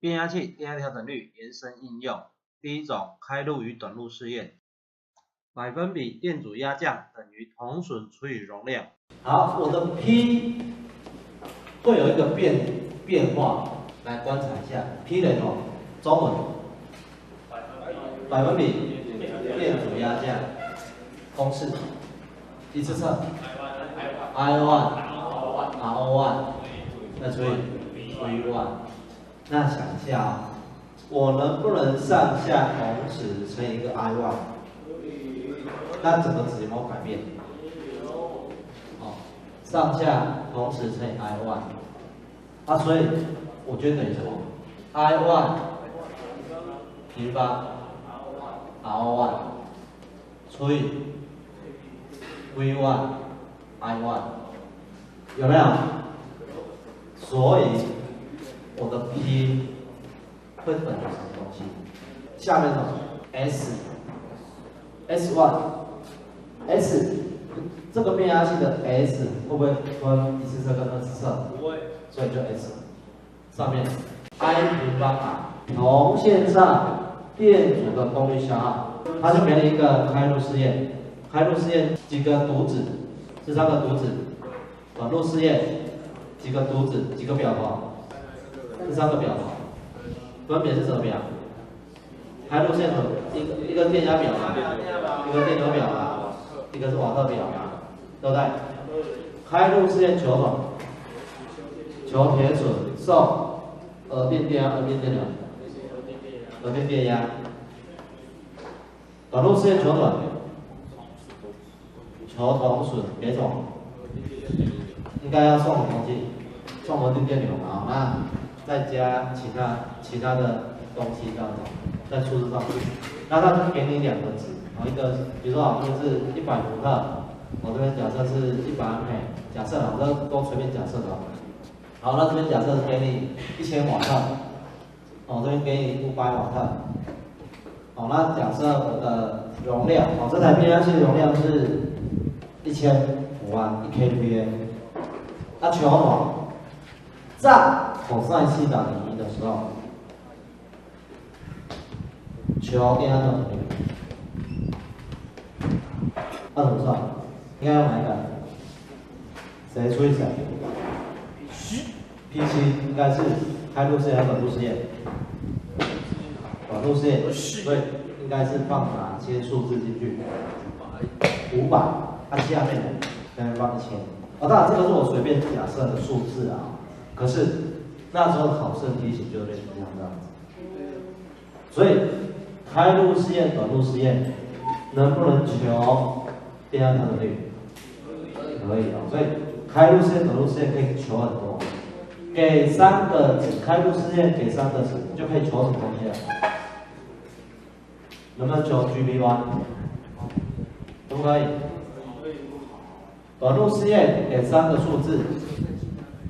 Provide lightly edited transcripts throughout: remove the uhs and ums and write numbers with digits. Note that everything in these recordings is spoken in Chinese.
变压器电压调整率延伸应用。第一种，开路与短路试验。百分比电阻压降等于铜损除以容量。好，我的 P 会有一个变化，来观察一下 P 等于什么？中文百分比电阻压降公式，一次测 I1 RO1 再除以 V1。那想一下啊，我能不能上下同时乘以一个 I1？ 那整个值有没有改变？上下同时乘以 I1， 所以我觉得等于什么 ？I1 平方 RO1 除以 V1 I1， 有没有？所以我的 P 会等于什么东西？下面什么 S1 这个变压器的 S 会不会分一次测跟二次测？不会，所以就 S。上面 I 平方 R， 铜线上电阻的功率消耗，它就给你一个开路试验。开路试验几个读子？是3个读子。短路试验几个读子？几个表头？是3个表头。分别是什么表？开路试验一个电压表嘛，一个电流表嘛，一个是瓦特表嘛。对不对？开路试验求什么？求铁准受耳电电压、耳电电流、耳电电压。短路试验求什么？求铜损给什么？应该要送什么东西？送耳电电流嘛。那再加其他的东西当中，在数字上去。那它就给你2个值，一个比如说这边是100伏特。我这边假设是100安培，假设这都随便假设的。好，那这边假设是给你1000瓦特，这边给你500瓦特。好，那假设我的容量，这台变压器的容量是1500万1 kVA。那求什么？在 cos 西打0的时候，求电压调整率。那怎么算？应该要哪一个？谁除以谁 ？P7 应该是开路试验还是短路试验？短路试验，所以应该是放哪些数字进去？500，它下面再放1000。当然这个是我随便假设的数字啊。可是那时候考试题型就类似这样子。所以开路试验、短路试验能不能求电压调整率？可以所以开路试验、短路试验可以求很多。给3个值，开路试验给3个值，就可以求什么东西了？能不能求 GB1？ 可不可以？短路试验给3个数字，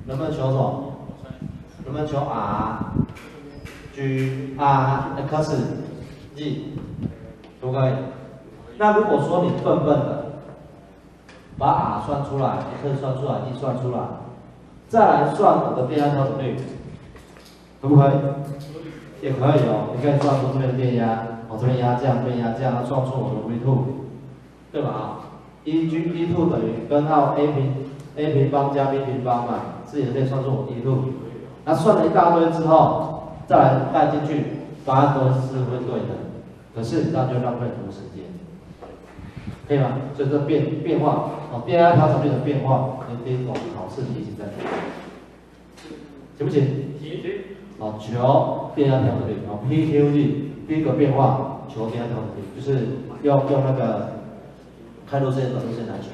能不能求什么？能不能求 R、G、R、X、G？ 可不可以？那如果说你笨的，把 R 算出来 ，X 算出来 ，G 算出来，再来算我的电压调整率，可不可以？也可以你可以算出这边电压，这边压降，这边压降，算出我的 V2， 对吧？E2 等于根号 A 平方加 B 平方嘛，自己可以算出我 E2。那算了一大堆之后，再来带进去，答案都是会对的。可是那就浪费很多时间。可以吗？所以这变化，电压调整率的变化，跟第一种考试题型在哪？行不行？行。求电压调整率，PQD 第一个变化求电压调整率，就是用那个开路线、短路线来求。